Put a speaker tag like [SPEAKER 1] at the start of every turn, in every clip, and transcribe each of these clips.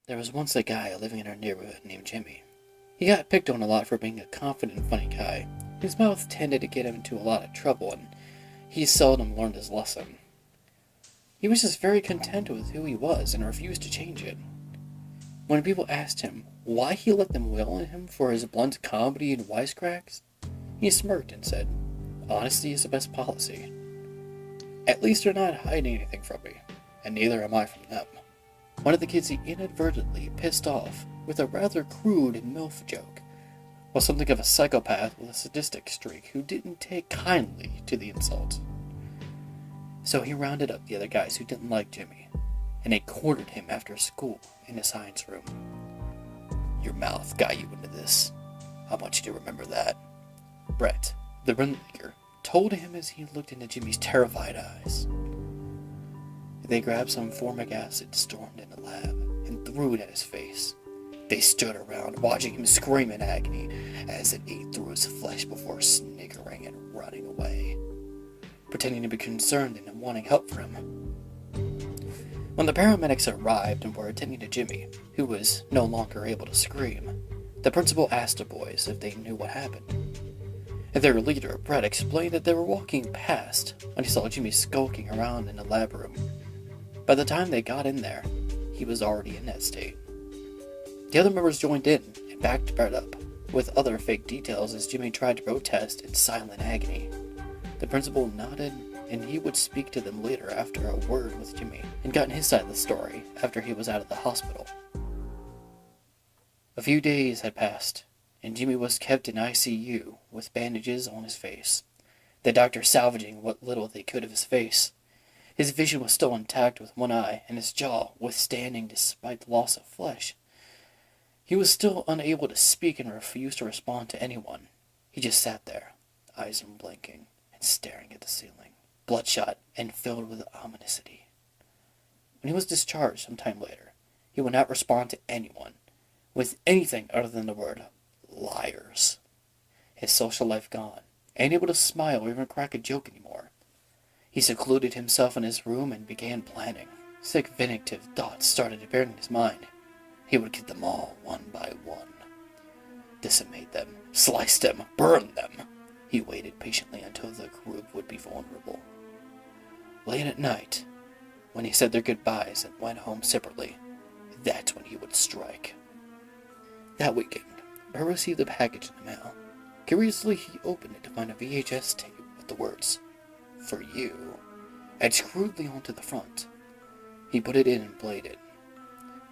[SPEAKER 1] There was once a guy living in our neighborhood named Jimmy. He got picked on a lot for being a confident and funny guy. His mouth tended to get him into a lot of trouble, and he seldom learned his lesson. He was just very content with who he was and refused to change it. When people asked him why he let them wail on him for his blunt comedy and wisecracks, he smirked and said, "Honesty is the best policy. At least they're not hiding anything from me, and neither am I from them." One of the kids he inadvertently pissed off with a rather crude MILF joke was something of a psychopath with a sadistic streak who didn't take kindly to the insult. So he rounded up the other guys who didn't like Jimmy, and they cornered him after school in a science room. "Your mouth got you into this. I want you to remember that." Brett, the ringleader, told him as he looked into Jimmy's terrified eyes. They grabbed some formic acid, stormed in the lab, and threw it at his face. They stood around, watching him scream in agony as it ate through his flesh before sniggering and running away, pretending to be concerned and wanting help for him. When the paramedics arrived and were attending to Jimmy, who was no longer able to scream, the principal asked the boys if they knew what happened. Their leader, Brett, explained that they were walking past when he saw Jimmy skulking around in the lab room. By the time they got in there, he was already in that state. The other members joined in and backed Brett up with other fake details as Jimmy tried to protest in silent agony. The principal nodded, and he would speak to them later after a word with Jimmy and gotten his side of the story after he was out of the hospital. A few days had passed, and Jimmy was kept in ICU with bandages on his face, the doctor salvaging what little they could of his face. His vision was still intact with one eye, and his jaw withstanding despite the loss of flesh. He was still unable to speak and refused to respond to anyone. He just sat there, eyes unblinking, and staring at the ceiling, bloodshot and filled with ominousity. When he was discharged some time later, he would not respond to anyone with anything other than the word "liars." His social life gone, unable to smile or even crack a joke anymore. He secluded himself in his room and began planning. Sick, vindictive thoughts started appearing in his mind. He would get them all one by one. Decimate them, slice them, burn them. He waited patiently until the group would be vulnerable. Late at night, when he said their goodbyes and went home separately, that's when he would strike. That weekend, Burr received a package in the mail. Curiously, he opened it to find a VHS tape with the words, "For you," etched crudely onto the front. He put it in and played it.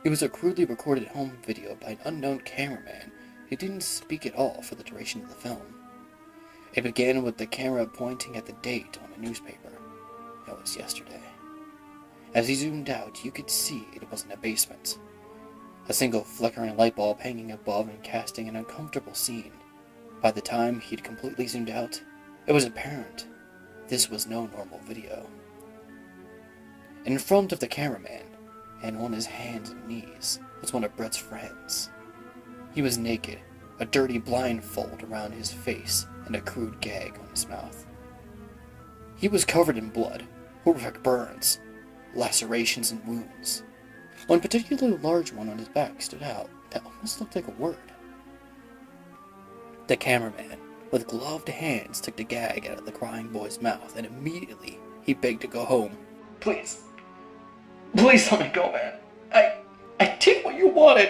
[SPEAKER 1] It was a crudely recorded home video by an unknown cameraman who didn't speak at all for the duration of the film. It began with the camera pointing at the date on a newspaper. It was yesterday. As he zoomed out, you could see it was in a basement. A single flickering light bulb hanging above and casting an uncomfortable scene. By the time he'd completely zoomed out, it was apparent this was no normal video. In front of the cameraman, and on his hands and knees, was one of Brett's friends. He was naked, a dirty blindfold around his face and a crude gag on his mouth. He was covered in blood, horrific burns, lacerations and wounds. One particularly large one on his back stood out that almost looked like a word. The cameraman, with gloved hands, took the gag out of the crying boy's mouth, and immediately he begged to go home. Please let me go, man. I did what you wanted.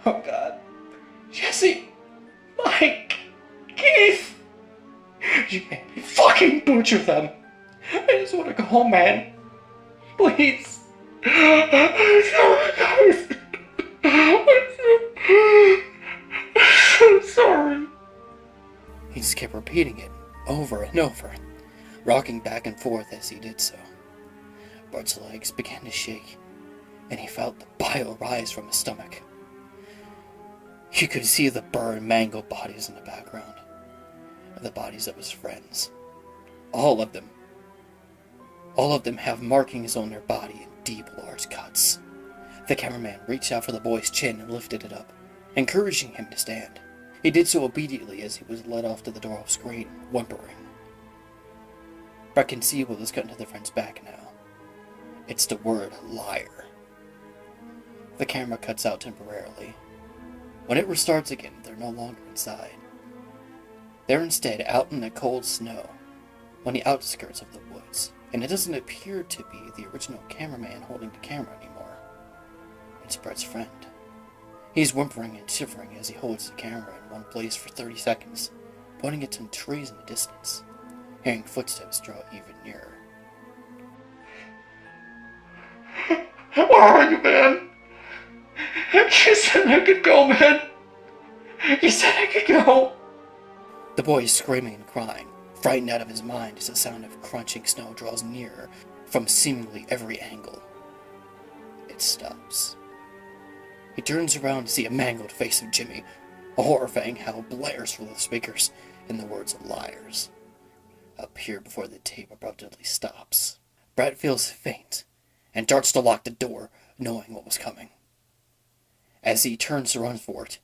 [SPEAKER 1] Oh God. Jesse, Mike, Keith. You made me fucking butcher them. I just want to go home, man. Please. I'm so sorry. He just kept repeating it over and over, rocking back and forth as he did so. Bart's legs began to shake, and he felt the bile rise from his stomach. You could see the burned, mangled bodies in the background, the bodies of his friends. All of them have markings on their body in deep, large cuts. The cameraman reached out for the boy's chin and lifted it up, encouraging him to stand. He did so obediently as he was led off to the door off screen, whimpering. Brett can see what was cut into the friend's back now. It's the word liar. The camera cuts out temporarily. When it restarts again, they're no longer inside. They're instead out in the cold snow, on the outskirts of the woods, and it doesn't appear to be the original cameraman holding the camera anymore. It's Brett's friend. He's whimpering and shivering as he holds the camera in one place for 30 seconds, pointing at some trees in the distance, hearing footsteps draw even nearer.
[SPEAKER 2] Where are you, man? You said I could go, man. You said I could go.
[SPEAKER 1] The boy is screaming and crying, frightened out of his mind as the sound of crunching snow draws nearer from seemingly every angle. It stops. He turns around to see a mangled face of Jimmy. A horrifying howl blares from the speakers, and the words "LIARS" appear before the tape abruptly stops. Brett feels faint and darts to lock the door, knowing what was coming. As he turns to run for it,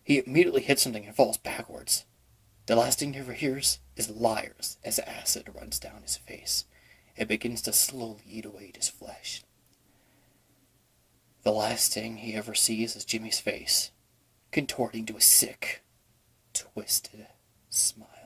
[SPEAKER 1] he immediately hits something and falls backwards. The last thing he ever hears is "LIARS" as acid runs down his face and begins to slowly eat away at his flesh. The last thing he ever sees is Jimmy's face, contorting to a sick, twisted smile.